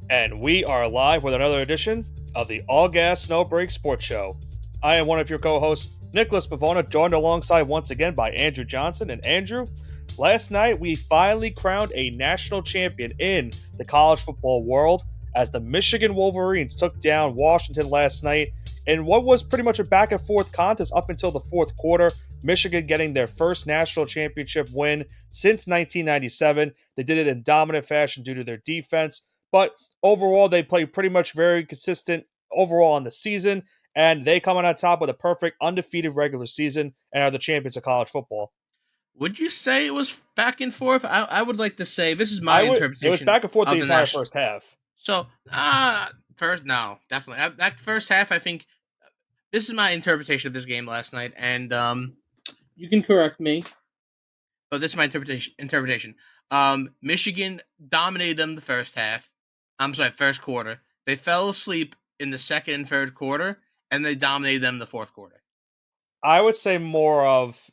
And we are live with another edition of the All Gas No Break Sports Show. I am one of your co-hosts, Nicholas Pavona, joined alongside once again by Andrew Johnson. And Andrew, last night we finally crowned a national champion in the college football world as the Michigan Wolverines took down Washington last night in what was pretty much a back and forth contest up until the fourth quarter. Michigan getting their first national championship win since 1997. They did it in dominant fashion due to their defense, but overall, they played pretty much very consistent overall on the season, and they come out on top with a perfect undefeated regular season and are the champions of college football. Would you say it was back and forth? I would like to say this is my I would. It was interpretation back and forth the of the entire national. first half. So, first, no, definitely that first half. I think this is my interpretation of this game last night, and you can correct me, but this is my interpretation. Michigan dominated them the first half. I'm sorry, first quarter. They fell asleep in the second and third quarter, and they dominated them the fourth quarter. I would say more of.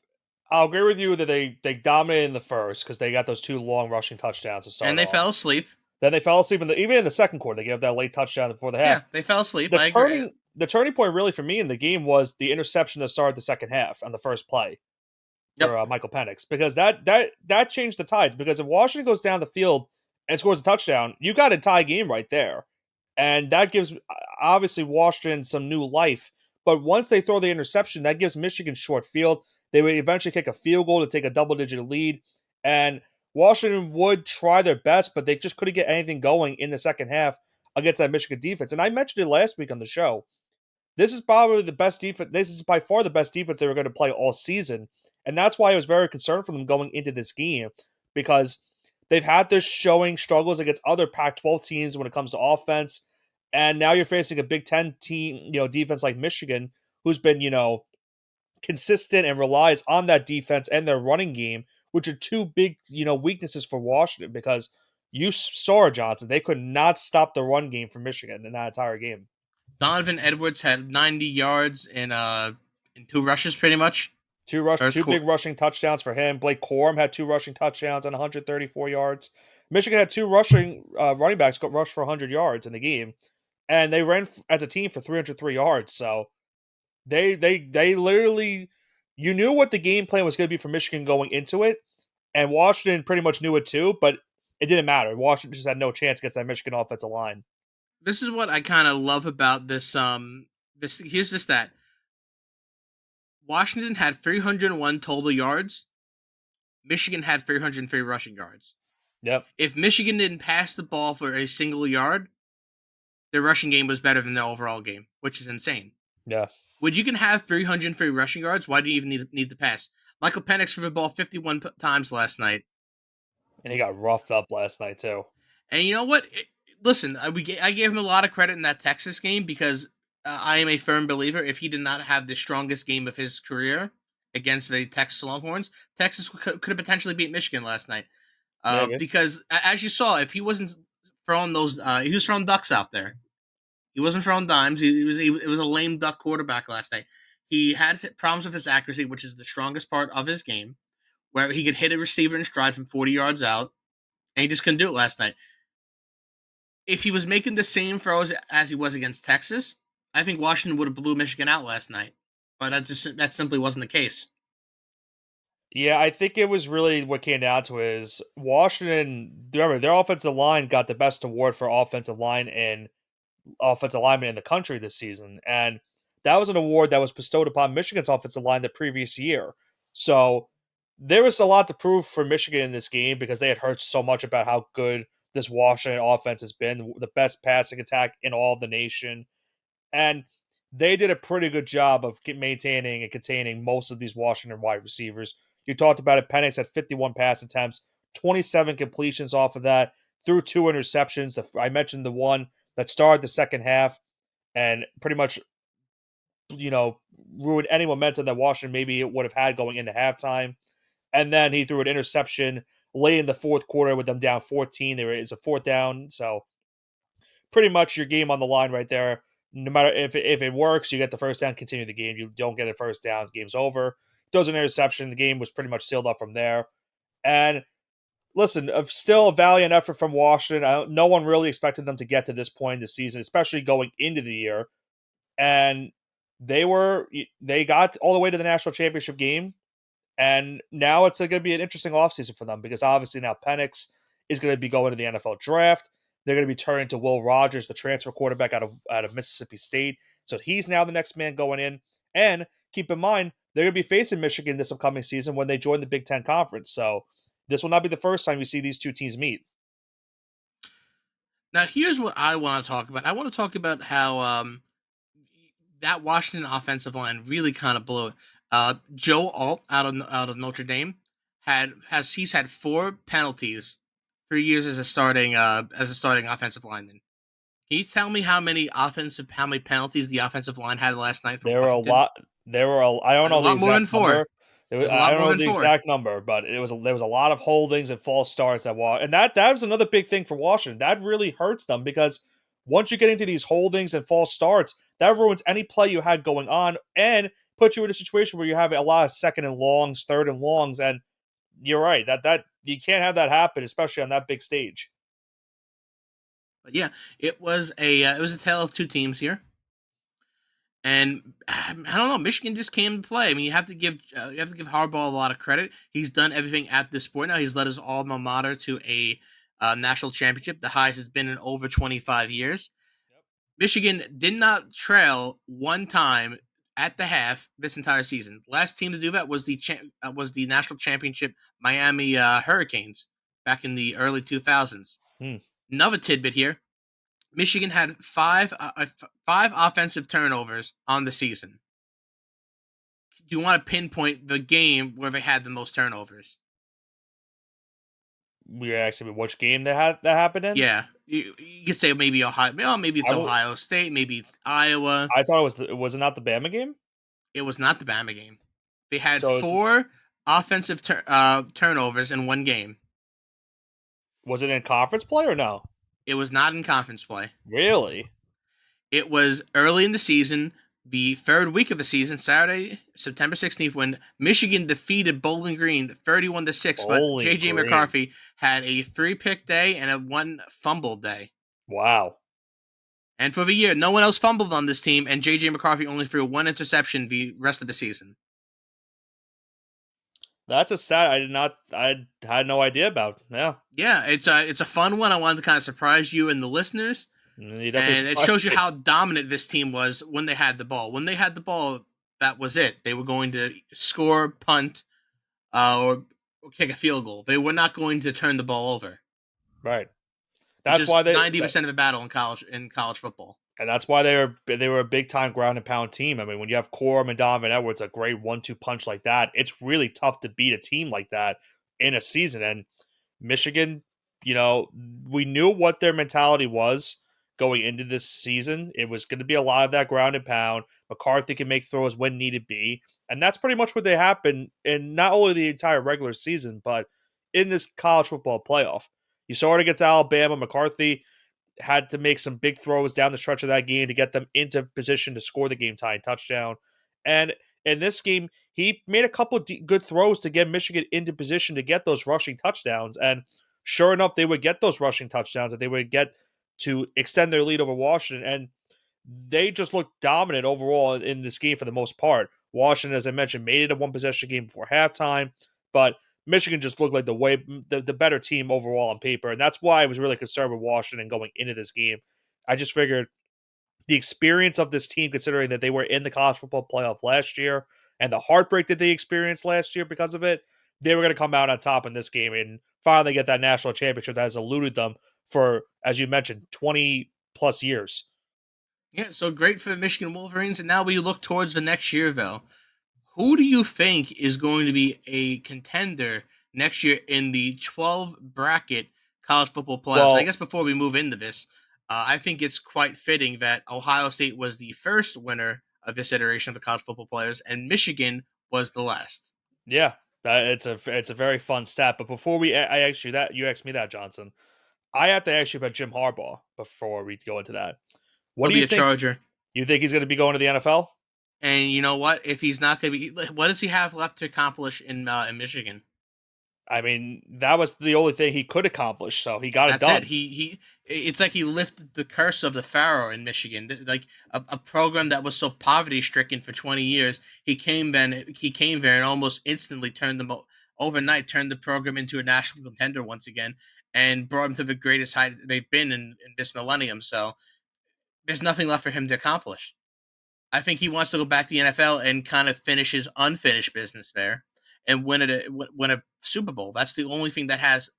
I'll agree with you that they dominated in the first because they got those two long rushing touchdowns to start And they off. fell asleep. Then they fell asleep even in the second quarter. They gave up that late touchdown before the Yeah, half. they fell asleep. The I agree. turning point really for me in the game was the interception that started the second half on the first play Yep. for Michael Penix, because that changed the tides. Because if Washington goes down the field and scores a touchdown, you got a tie game right there, and that gives obviously Washington some new life. But once they throw the interception, that gives Michigan short field. They would eventually kick a field goal to take a double-digit lead, and Washington would try their best, but they just couldn't get anything going in the second half against that Michigan defense. And I mentioned it last week on the show. This is probably the best defense. This is by far the best defense they were going to play all season. And that's why I was very concerned for them going into this game, because they've had this showing struggles against other Pac 12 teams when it comes to offense. And now you're facing a Big Ten team, defense like Michigan, who's been, consistent and relies on that defense and their running game, which are two big, weaknesses for Washington, because you saw, Johnson, they could not stop the run game for Michigan in that entire game. Donovan Edwards had 90 yards in two rushes, pretty much. Two big rushing touchdowns for him. Blake Corum had two rushing touchdowns and 134 yards. Michigan had two running backs got rushed for 100 yards in the game, and they ran as a team for 303 yards. So they literally, you knew what the game plan was going to be for Michigan going into it, and Washington pretty much knew it too, but it didn't matter. Washington just had no chance against that Michigan offensive line. This is what I kind of love about this. Here's just that Washington had 301 total yards. Michigan had 303 rushing yards. Yep. If Michigan didn't pass the ball for a single yard, their rushing game was better than their overall game, which is insane. Yeah. When you can have 303 rushing yards, why do you even need to pass? Michael Penix threw the ball 51 times last night. And he got roughed up last night too. And you know what? Listen, I gave him a lot of credit in that Texas game because I am a firm believer if he did not have the strongest game of his career against the Texas Longhorns, Texas could have potentially beat Michigan last night. Because as you saw, if he wasn't throwing those, he was throwing ducks out there. He wasn't throwing dimes. It was a lame duck quarterback last night. He had problems with his accuracy, which is the strongest part of his game, where he could hit a receiver in stride from 40 yards out, and he just couldn't do it last night. If he was making the same throws as he was against Texas, I think Washington would have blew Michigan out last night. But that simply wasn't the case. Yeah, I think it was really what came down to is Washington. Remember, their offensive line got the best award for offensive line and offensive lineman in the country this season, and that was an award that was bestowed upon Michigan's offensive line the previous year. So there was a lot to prove for Michigan in this game because they had heard so much about how good this Washington offense has been, the best passing attack in all of the nation, and they did a pretty good job of maintaining and containing most of these Washington wide receivers. You talked about it. Penix had 51 pass attempts, 27 completions off of that, threw two interceptions. I mentioned the one that started the second half and pretty much, ruined any momentum that Washington maybe would have had going into halftime. And then he threw an interception late in the fourth quarter with them down 14. It's a fourth down. So pretty much your game on the line right there. No matter if it works, you get the first down, continue the game. You don't get a first down, game's over. Throws an interception. The game was pretty much sealed up from there. And listen, still a valiant effort from Washington. No one really expected them to get to this point in the season, especially going into the year. And they got all the way to the national championship game, and now it's going to be an interesting offseason for them because obviously now Penix is going to be going to the NFL draft. They're going to be turning to Will Rogers, the transfer quarterback out of Mississippi State. So he's now the next man going in. And keep in mind, they're going to be facing Michigan this upcoming season when they join the Big Ten Conference. So this will not be the first time you see these two teams meet. Now, here's what I want to talk about. I want to talk about how that Washington offensive line really kind of blew it. Joe Alt out of Notre Dame he's had 4 penalties 3 years as a starting offensive lineman. Can you tell me how many penalties the offensive line had last night for There were a Washington? lot. I don't A know the lot more than exact four. number. It was a I lot don't more know than the four. exact number, but there was a lot of holdings and false starts and that was another big thing for Washington. That really hurts them because once you get into these holdings and false starts, that ruins any play you had going on and puts you in a situation where you have a lot of second and longs, third and longs, and you're right that you can't have that happen, especially on that big stage. But yeah, it was a tale of two teams here. And I don't know. Michigan just came to play. I mean, you have to give Harbaugh a lot of credit. He's done everything at this point now. He's led his alma mater to a national championship, the highest it's been in over 25 years. Michigan did not trail one time at the half this entire season. Last team to do that was the national championship Miami Hurricanes back in the early 2000s. Hmm. Another tidbit here: Michigan had five offensive turnovers on the season. Do you want to pinpoint the game where they had the most turnovers? We asking me which game that happened in. Yeah, you could say maybe Ohio. Well, maybe it's I w- Ohio State. Maybe it's Iowa. I thought was it not the Bama game? It was not the Bama game. They had So four offensive turnovers in one game. was it in conference play or no? It was not in conference play. Really? It was early in the season, the third week of the season, Saturday, September 16th, when Michigan defeated Bowling Green 31-6. But Bowling JJ Green. McCarthy had a 3-pick day and a 1 fumble day. Wow. And for the year, no one else fumbled on this team, and JJ McCarthy only threw 1 interception the rest of the season. That's a stat I had no idea about. Yeah. Yeah, it's a fun one. I wanted to kind of surprise you and the listeners. You definitely And it surprised shows you me. how dominant this team was when they had the ball. When they had the ball, that was it. They were going to score, punt, or kick a field goal. They were not going to turn the ball over, Right. which That's is why 90% of the battle in college football. and that's why they were a big time ground and pound team. I mean, when you have Corum and Donovan Edwards, a great 1-2 punch like that, it's really tough to beat a team like that in a season. And Michigan, we knew what their mentality was going into this season. It was going to be a lot of that ground and pound. McCarthy can make throws when needed be. And that's pretty much what they happened in not only the entire regular season, but in this college football playoff. You saw it against Alabama. McCarthy had to make some big throws down the stretch of that game to get them into position to score the game tying touchdown. And in this game, he made a couple of good throws to get Michigan into position to get those rushing touchdowns. And sure enough, they would get those rushing touchdowns and they would get to extend their lead over Washington. And they just looked dominant overall in this game for the most part. Washington, as I mentioned, made it a one possession game before halftime, but Michigan just looked like the better team overall on paper, and that's why I was really concerned with Washington going into this game. I just figured the experience of this team, considering that they were in the college football playoff last year, and the heartbreak that they experienced last year because of it, they were going to come out on top in this game and finally get that national championship that has eluded them for, as you mentioned, 20 plus years. Yeah, so great for the Michigan Wolverines. And now we look towards the next year, though. Who do you think is going to be a contender next year in the 12 bracket college football playoffs? I Well, guess before we move into this, I think it's quite fitting that Ohio State was the first winner of this iteration of the college football players, and Michigan was the last. yeah, it's a very fun stat. But before I ask you that, you asked me that, Johnson. I have to ask you about Jim Harbaugh before we go into that. What He'll do be you a think? Charger. You think he's going to be going to the NFL? And you know what? If he's not going to be, what does he have left to accomplish in Michigan? I mean, that was the only thing he could accomplish, so he got it That's it. done. He. It's like he lifted the curse of the Pharaoh in Michigan, like a program that was so poverty stricken for 20 years. He came there and almost instantly overnight turned the program into a national contender once again, and brought them to the greatest height they've been in this millennium. So there's nothing left for him to accomplish. I think he wants to go back to the NFL and kind of finish his unfinished business there and win a Super Bowl. That's the only thing that has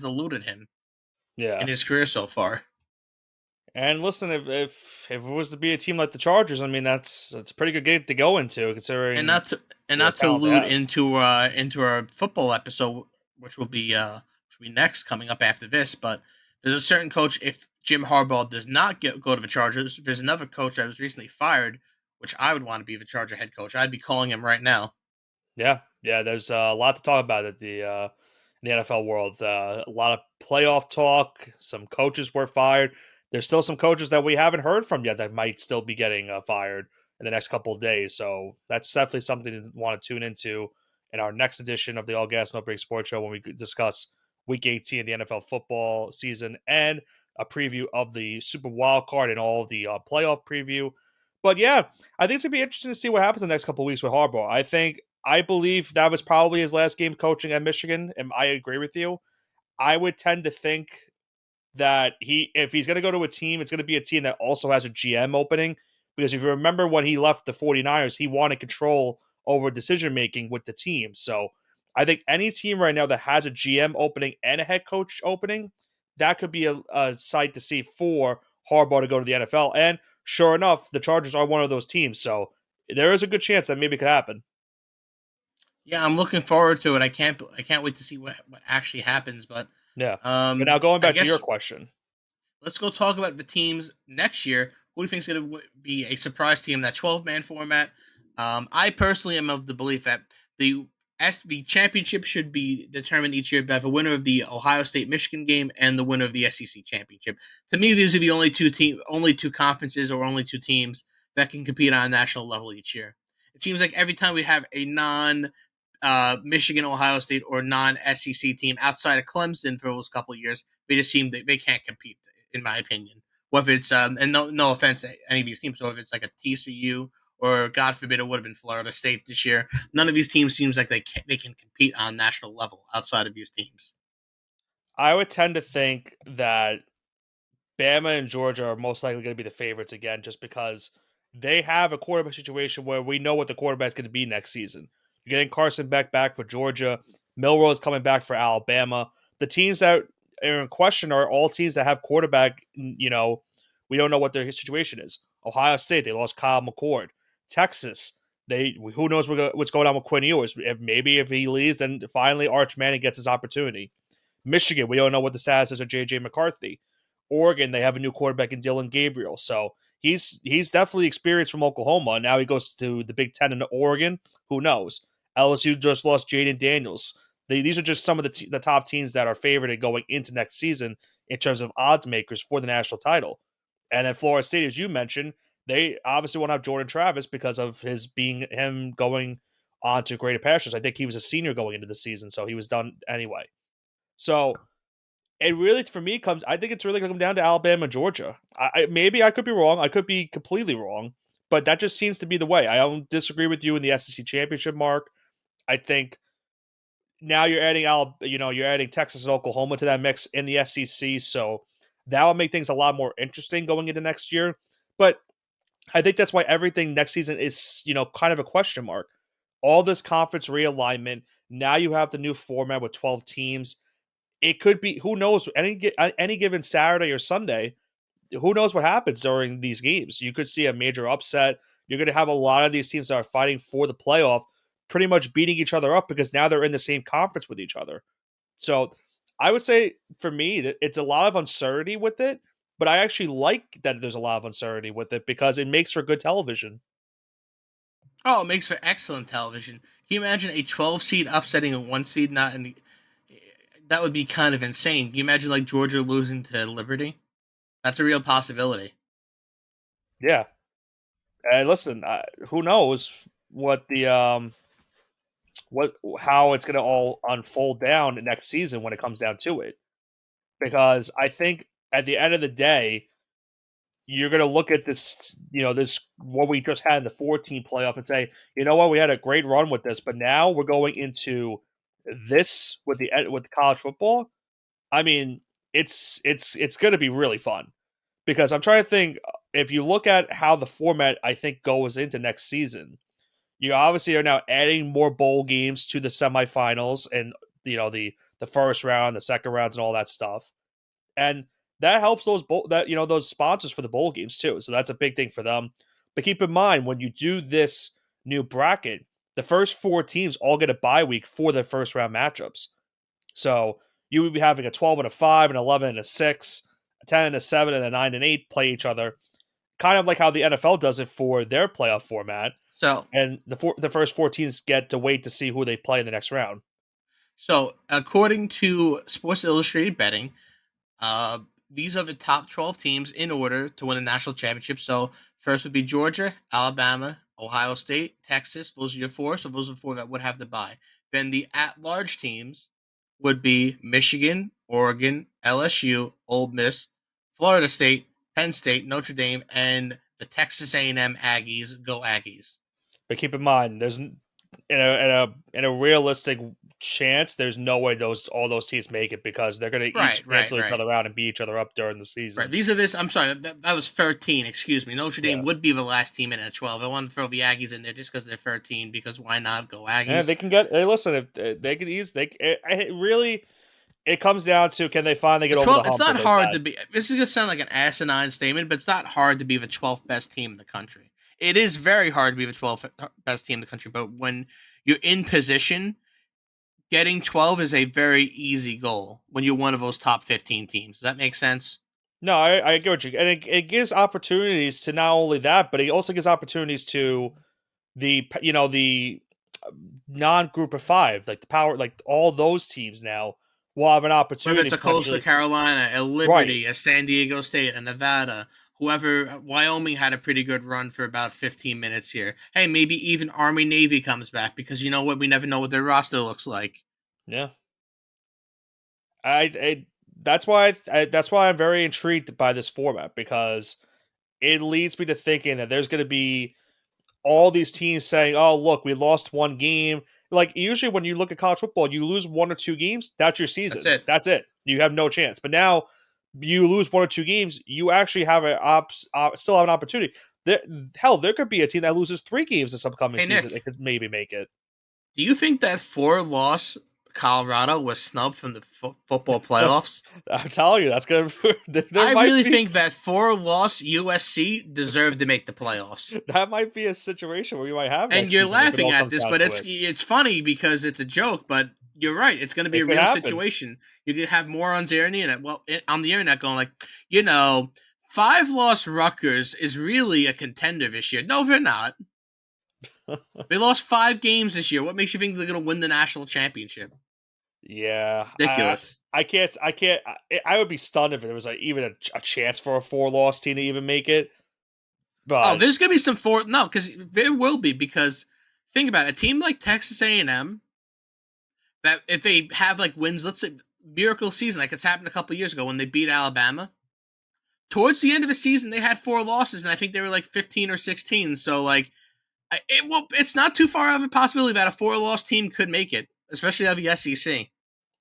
eluded him in Yeah. his career so far. And listen, if it was to be a team like the Chargers, I mean that's a pretty good game to go into, And considering not to and the not to talent they allude have. into our football episode, which will be next coming up after this. But there's a certain coach. If Jim Harbaugh does not go to the Chargers, there's another coach that was recently fired, which I would want to be the Charger head coach. I'd be calling him right now. Yeah, yeah. There's a lot to talk about at in the NFL world. A lot of playoff talk. Some coaches were fired. There's still some coaches that we haven't heard from yet that might still be getting fired in the next couple of days. So that's definitely something to want to tune into in our next edition of the All Gas No Break Sports Show when we discuss Week 18 of the NFL football season and a preview of the Super Wild Card and all of the playoff preview. But yeah, I think it's gonna be interesting to see what happens the next couple of weeks with Harbaugh. I believe that was probably his last game coaching at Michigan, and I agree with you. I would tend to think that if he's going to go to a team, it's going to be a team that also has a GM opening. Because if you remember when he left the 49ers, he wanted control over decision making with the team. So I think any team right now that has a GM opening and a head coach opening, that could be a sight to see for Harbaugh to go to the NFL. And sure enough, the Chargers are one of those teams. So there is a good chance that maybe it could happen. Yeah, I'm looking forward to it. I can't wait to see what actually happens. But Yeah. But now going I back to your guess question. let's go talk about the teams next year. Who do you think is going to be a surprise team in that 12-man format? I personally am of the belief that the the championship should be determined each year by the winner of the Ohio State Michigan game and the winner of the SEC championship. To me, these are the only two conferences or only two teams that can compete on a national level each year. It seems like every time we have a non Michigan, Ohio State, or non SEC team outside of Clemson for those couple of years, they just seem they can't compete, in my opinion. Whether it's and no offense to any of these teams, so if it's like a TCU or God forbid it would have been Florida State this year, none of these teams seems like they can compete on national level outside of these teams. I would tend to think that Bama and Georgia are most likely going to be the favorites again, just because they have a quarterback situation where we know what the quarterback's going to be next season. You're getting Carson Beck back for Georgia. Milroe's coming back for Alabama. The teams that are in question are all teams that have quarterback. We don't know what their situation is. Ohio State, they lost Kyle McCord. Texas, they who knows what's going on with Quinn Ewers. Maybe if he leaves, then finally Arch Manning gets his opportunity. Michigan, we don't know what the status is of JJ McCarthy. Oregon, they have a new quarterback in Dylan Gabriel. So he's definitely experienced from Oklahoma. Now he goes to the Big Ten in Oregon. Who knows? LSU just lost Jaden Daniels. These are just some of the top teams that are favored going into next season in terms of odds makers for the national title. And then Florida State, as you mentioned, they obviously won't have Jordan Travis because of him going on to greater pastures. I think he was a senior going into the season, so he was done anyway. So it really, for me, comes. I think it's really going to come down to Alabama and Georgia. Maybe I could be wrong. I could be completely wrong, but that just seems to be the way. I don't disagree with you in the SEC championship mark. I think now you're adding Texas and Oklahoma to that mix in the SEC, so that will make things a lot more interesting going into next year. But I think that's why everything next season is kind of a question mark. All this conference realignment. Now you have the new format with 12 teams. It could be, who knows, any given Saturday or Sunday, who knows what happens during these games. You could see a major upset. You're going to have a lot of these teams that are fighting for the playoff pretty much beating each other up because now they're in the same conference with each other. So I would say for me that it's a lot of uncertainty with it, but I actually like that there's a lot of uncertainty with it because it makes for good television. Oh, it makes for excellent television. Can you imagine a 12 seed upsetting a 1 seed? Not in the, that would be kind of insane. Can you imagine like Georgia losing to Liberty? That's a real possibility. Yeah. And listen, who knows what how it's going to all unfold down next season when it comes down to it. Because I think at the end of the day, you're going to look at this, this what we just had in the 14 playoff and say, you know what, we had a great run with this, but now we're going into this with the college football. I mean, it's going to be really fun because I'm trying to think if you look at how the format I think goes into next season. You obviously are now adding more bowl games to the semifinals and the first round, the second rounds, and all that stuff, and that helps those sponsors for the bowl games too. So that's a big thing for them. But keep in mind when you do this new bracket, the first four teams all get a bye week for their first round matchups. So you would be having a 12 and a 5, an 11 and a 6, a 10 and a 7, and a 9 and 8 play each other, kind of like how the NFL does it for their playoff format. So, And the first four teams get to wait to see who they play in the next round. so according to Sports Illustrated betting, these are the top 12 teams in order to win a national championship. So first would be Georgia, Alabama, Ohio State, Texas. Those are your four. So those are four that would have the bye. Then the at-large teams would be Michigan, Oregon, LSU, Ole Miss, Florida State, Penn State, Notre Dame, and the Texas A&M Aggies. Go Aggies! But keep in mind, there's in a realistic chance, there's no way all those teams make it because they're going to each Right, right, cancel each right. other out and beat each other up during the Right. season. These are this. I'm sorry. That was 13. Excuse me. Notre Dame Yeah, would be the last team in at 12. I want to throw the Aggies in there just because they're 13. Because why not go and Aggies? they can get. Hey, listen, if they could use, it really it comes down to can they finally The get over the 12. It's hump not that they've hard had. to be. This is gonna sound like an asinine statement, but it's not hard to be the 12th best team in the country. It is very hard to be the 12th best team in the country, but when you're in position, getting 12 is a very easy goal when you're one of those top 15 teams. Does that make sense? No, I get what you, and it gives opportunities to not only that, but it also gives opportunities to the non-group of five, like the power, like all those teams now will have an Whether opportunity it's a Coastal potentially. Carolina, a Right. Liberty, a San Diego State, a Nevada, whoever, Wyoming had a pretty good run for about 15 minutes here. Hey, maybe even Army Navy comes back because you know what? We never know what their roster looks like. Yeah. I that's why I'm very intrigued by this format because it leads me to thinking that there's going to be all these teams saying, "Oh, look, we lost one game." Like usually when you look at college football, you lose one or two games, that's your That's season. it. That's it. You have no chance. But now you lose one or two games, you actually have still have an opportunity. There, hell, there could be a team that loses three games this upcoming Hey, season that Nick, could maybe make it. do you think that four-loss Colorado was snubbed from the football playoffs? I'm telling you, that's gonna. There I might really be think that four-loss USC deserved to make the playoffs. that might be a situation where you might have And next you're season if it laughing all at comes this, down but to it's it. it's funny because it's a joke. But you're right; it's going to be It a could real happen. situation. You could have morons there on the internet. Well, on the internet, going like, you know, five-loss Rutgers is really a contender this year. No, they're not. They lost 5 games this year. What makes you think they're going to win the national championship? Yeah, Ridiculous. I would be stunned if there was like even a chance for a four-loss team to even make it. Oh, But there's going to be some four. No, because there will be. Because think about it, a team like Texas A&M that if they have like wins, let's say miracle season, like it's happened a couple years ago when they beat Alabama. Towards the end of the season, they had 4 losses, and I think they were like 15 or 16. So like, it's not too far of a possibility that a 4-loss team could make it, especially out of the SEC.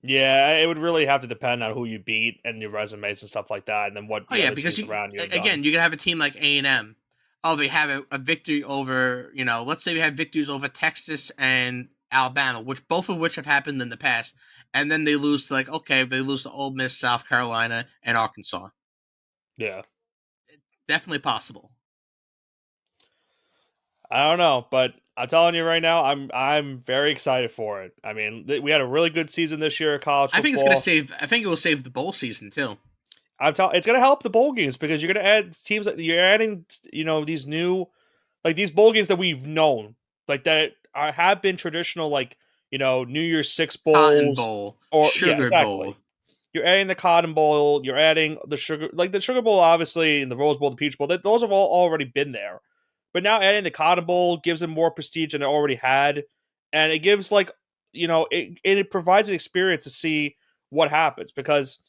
yeah, it would really have to depend on who you beat and your resumes and stuff like that, and then what Oh the yeah, other because teams you around you have done. again, you can have a team like A&M. Oh, they have a victory over, let's say we have victories over Texas and Alabama, which both of which have happened in the past, and then they lose to they lose to Ole Miss, South Carolina, and Arkansas. Yeah, Definitely possible. I don't know, but I'm telling you right now, I'm very excited for it. I mean, we had a really good season this year of college I think it's gonna football. save. I think it will save the bowl season too. It's going to help the bowl games because you're going to add teams that you're adding, these new, like these bowl games that we've known, like that have been traditional, like New Year's Six Cotton bowls, Bowl, or yeah, Sugar Bowl. exactly. You're adding the Cotton Bowl, you're adding the Sugar Bowl, obviously, and the Rose Bowl, the Peach Bowl. Those have all already been there, but now adding the Cotton Bowl gives them more prestige than it already had, and it gives like it provides an experience to see what happens because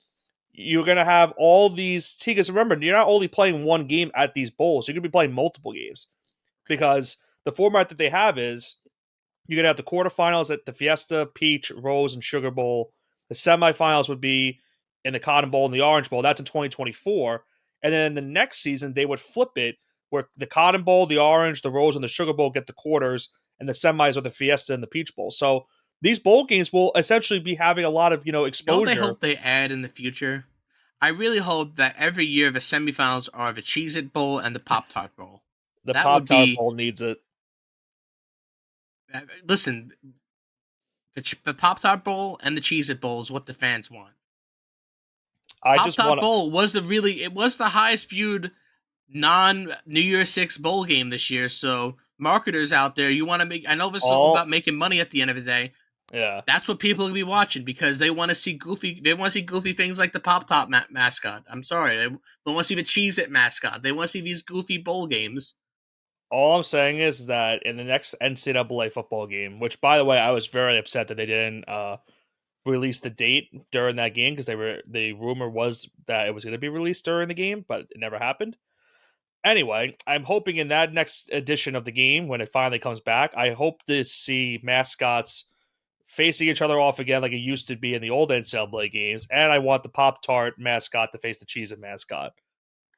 you're gonna have all these because remember you're not only playing one game at these bowls, you're gonna be playing multiple games because the format that they have is you're gonna have the quarterfinals at the Fiesta, Peach, Rose, and Sugar Bowl. The semifinals would be in the Cotton Bowl and the Orange Bowl. That's in 2024, and then in the next season they would flip it where the Cotton Bowl, the Orange, the Rose, and the Sugar Bowl get the quarters, and the semis are the Fiesta and the Peach Bowl. So these bowl games will essentially be having a lot of You know what I exposure. hope they add in the future? I really hope that every year the semifinals are the Cheez It Bowl and the Pop Tart Bowl. The That Pop would Tart be Bowl needs it. listen, the Pop Tart Bowl and the Cheez It Bowl is what the fans want. I Pop just Tart want to Bowl was the highest viewed non New Year's Six bowl game this year. So marketers out there, you want to make. I know this is all all about making money at the end of the day. yeah. That's what people are gonna be watching because they want to see goofy. They want to see goofy things like the Pop Top mascot. I'm sorry, they want to see the Cheez It mascot. They want to see these goofy bowl games. All I'm saying is that in the next NCAA football game, which by the way, I was very upset that they didn't release the date during that game because the rumor was that it was going to be released during the game, but it never happened. Anyway, I'm hoping in that next edition of the game when it finally comes back, I hope to see mascots facing each other off again like it used to be in the old NCAA games, and I want the Pop Tart mascot to face the Cheez-It mascot.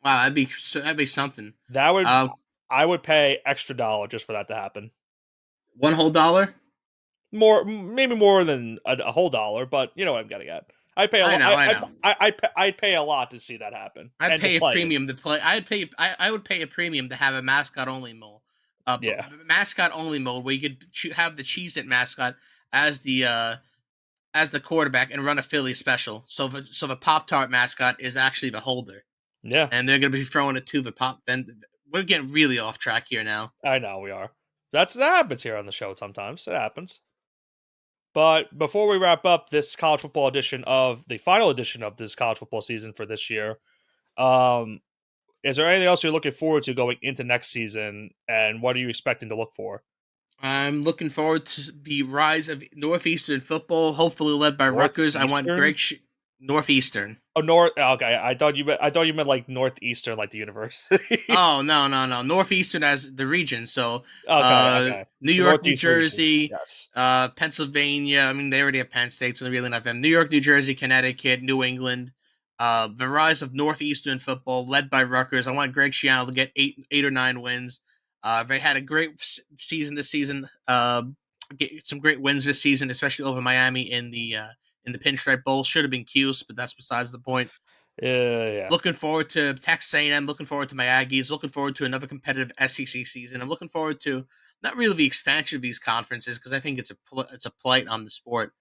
Wow, that'd be something. That would Uh, I would pay extra dollar just for that to happen. one whole dollar. More, maybe more than a whole dollar, but you know what I'm getting at. I pay a I lot. know, I know. I'd pay a lot to see that happen I'd and to pay a play it. premium to play. I would pay a premium to have a mascot only mode. Yeah, Mascot only mode where you could have the Cheez It mascot as the quarterback and run a Philly special. So the Pop Tart mascot is actually the holder, yeah. and they're gonna be throwing it to the pop. Then we're getting really off track here now. I know we are. That happens here on the show sometimes. It happens. But before we wrap up this college football edition of the final edition of this college football season for this year, um, is there anything else you're looking forward to going into next season, and what are you expecting to look for? I'm looking forward to the rise of Northeastern football, hopefully led by Rutgers. I want Northeastern? Northeastern. Oh, North. Okay, I thought you meant like Northeastern, like the university. Oh no, Northeastern as the region. So Okay. New The York, New Northeast region. Jersey, Yes. Pennsylvania. I mean, they already have Penn State, so they're really not them. New York, New Jersey, Connecticut, New England. The rise of Northeastern football, led by Rutgers. I want Greg Schiano to get eight or nine wins. They had a great season this season. Get some great wins this season, especially over Miami in the Pinstripe Bowl. Should have been Cuse, but that's besides the point. Yeah. Looking forward to Texas A&M. Looking forward to my Aggies. Looking forward to another competitive SEC season. I'm looking forward to not really the expansion of these conferences because I think it's a blight on the sport.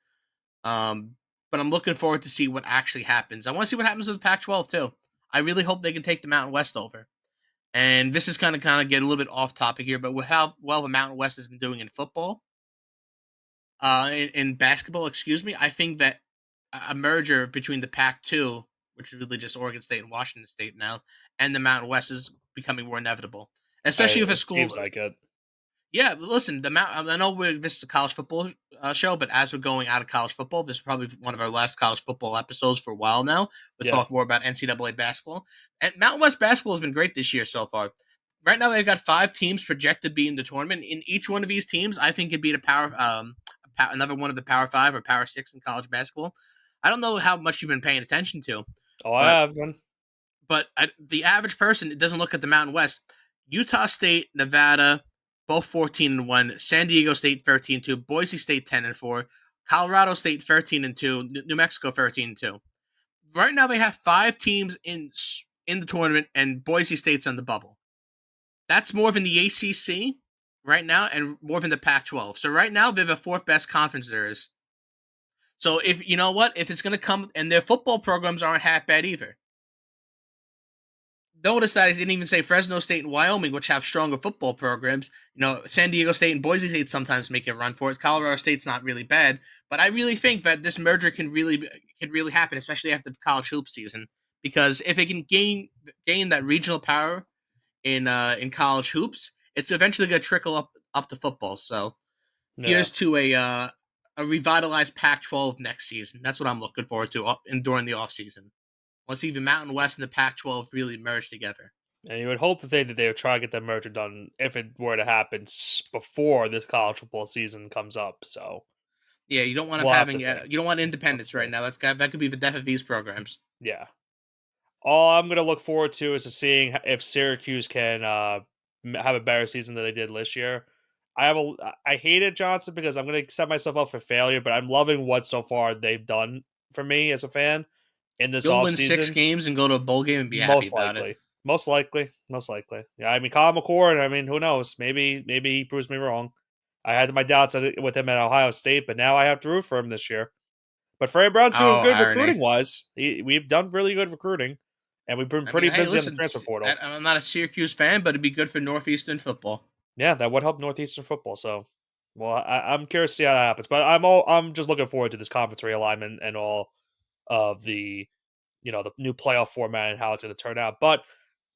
Um, but I'm looking forward to see what actually happens. I want to see what happens with the Pac-12 too. I really hope they can take the Mountain West over. And this is kind of get a little bit off topic here, but with how well the Mountain West has been doing in football, in basketball, excuse me, I think that a merger between the Pac-2, which is really just Oregon State and Washington State now, and the Mountain West is becoming more inevitable. Especially if a It school, seems like it. yeah. Listen, I know this is a college football show, but as we're going out of college football, this is probably one of our last college football episodes for a while now. We'll Yeah. talk more about NCAA basketball. And Mountain West basketball has been great this year so far. Right now, they've got 5 teams projected to be in the tournament. In each one of these teams, I think it'd be another one of the Power Five or Power Six in college basketball. I don't know how much you've been paying attention to, Oh, I but have been. the average person doesn't look at the Mountain West. Utah State, Nevada, both 14-1. San Diego State 13-2. Boise State 10-4. Colorado State 13-2. New Mexico 13-2. Right now, they have 5 teams in the tournament, and Boise State's on the bubble. That's more than the ACC right now, and more than the Pac-12. So right now, they're the fourth best conference there is. So if you know what, if it's going to come, and their football programs aren't half bad either. Notice that I didn't even say Fresno State and Wyoming, which have stronger football programs. You know, San Diego State and Boise State sometimes make a run for it. Colorado State's not really bad, but I really think that this merger can really happen, especially after the college hoop season. Because if it can gain that regional power in college hoops, it's eventually going to trickle up to football. So Yeah. Here's to a revitalized Pac-12 next season. That's what I'm looking forward to during the offseason. Once even Mountain West and the Pac-12 really merge together. And you would hope that they would try to get the merger done if it were to happen before this college football season comes up. So Yeah, you don't want them we'll have to having think. you don't want Let's independence see. right now. That could be the death of these programs. Yeah. All I'm going to look forward to is to seeing if Syracuse can have a better season than they did this year. I hated Johnson because I'm going to set myself up for failure, but I'm loving what so far they've done for me as a fan in this You'll win 6 offseason. games and go to a bowl game and be happy Most about it. likely. Most likely. Most likely. Yeah, I mean, Kyle McCord, I mean, who knows? Maybe he proves me wrong. I had my doubts with him at Ohio State, but now I have to root for him this year. But Fran Brown's doing Oh, good irony. recruiting wise. We've done really good recruiting, and we've been I mean, pretty hey, busy on the listen, transfer portal. I'm not a Syracuse fan, but it'd be good for Northeastern football. Yeah, that would help Northeastern football. So, well, I'm curious to see how that happens. But I'm just looking forward to this conference realignment and all of the new playoff format and how it's going to turn out. But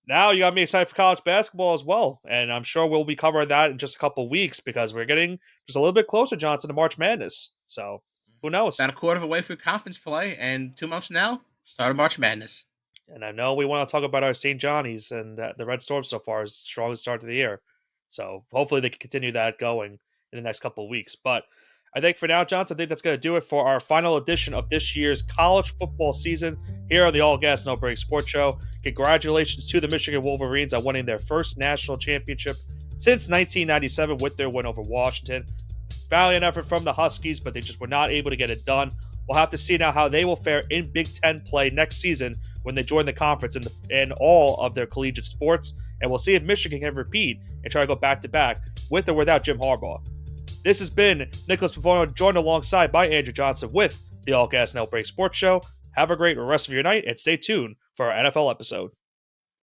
now you got me excited for college basketball as well, and I'm sure we'll be covering that in just a couple weeks because we're getting just a little bit closer, Johnson, to March Madness. So who knows? About a quarter of a way through conference play, and 2 months from now, start of March Madness. And I know we want to talk about our St. Johnnies and the Red Storm so far is the strongest start to the year. So hopefully they can continue that going in the next couple of weeks. But I think for now, Johnson, I think that's going to do it for our final edition of this year's college football season here on the All Gas No Break Sports Show. Congratulations to the Michigan Wolverines on winning their first national championship since 1997 with their win over Washington. Valiant effort from the Huskies, but they just were not able to get it done. We'll have to see now how they will fare in Big Ten play next season when they join the conference in all of their collegiate sports. And we'll see if Michigan can repeat and try to go back-to-back with or without Jim Harbaugh. This has been Nicholas Pavono, joined alongside by Andrew Johnson with the All Gas No Break Sports Show. Have a great rest of your night and stay tuned for our NFL episode.